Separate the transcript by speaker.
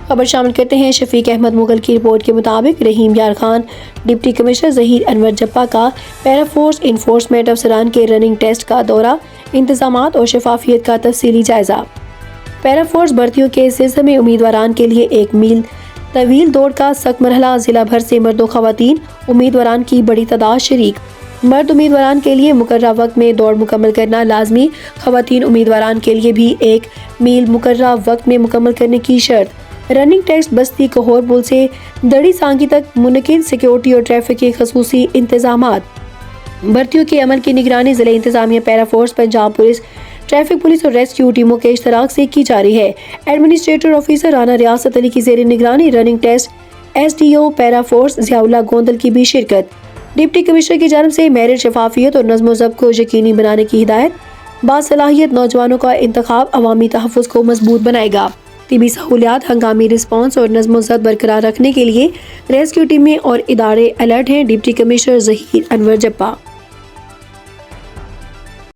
Speaker 1: خبر شامل کرتے ہیں شفیق احمد مغل کی رپورٹ کے مطابق رحیم یار خان ڈپٹی کمشنر ظہیر انور جپا کا پیرا فورس انفورسمنٹ افسران کے رننگ ٹیسٹ کا دورہ، انتظامات اور شفافیت کا تفصیلی جائزہ۔ پیرا فورس بھرتیوں کے سلسلے میں امیدواران کے لیے 1 میل طویل دوڑ کا سخت مرحلہ، ضلع بھر سے مرد و خواتین امیدواران کی بڑی تعداد شریک۔ مرد امیدواران کے لیے مقررہ وقت میں دوڑ مکمل کرنا لازمی، خواتین امیدواران کے لیے بھی 1 میل مقررہ وقت میں مکمل کرنے کی شرط۔ رننگ ٹیسٹ بستی کہور پل سے دڑی سانگی تک منعقد، سیکیورٹی اور ٹریفک کے خصوصی انتظامات۔ بھرتیوں کے عمل کی نگرانی ضلع انتظامیہ، para force, Punjab police, traffic police اور ریسکیو ٹیموں کے اشتراک سے کی جا رہی ہے۔ ایڈمنسٹریٹر آفیسر رانا ریاست علی کی زیر نگرانی running test, S D O para force Zia Ullah Gondal کی بھی شرکت۔ ڈپٹی کمشنر کی جانب سے میرٹ، شفافیت اور نظم و ضبط کو یقینی بنانے کی ہدایت۔ باصلاحیت نوجوانوں کا انتخاب عوامی تحفظ کو مضبوط بنائے گا۔ طبی سہولیات، ہنگامی رسپانس اور نظم و ضبط برقرار رکھنے کے لیے ریسکیو ٹیمیں اور ادارے الرٹ ہیں۔ ڈپٹی کمشنر ظہیر انور جپا۔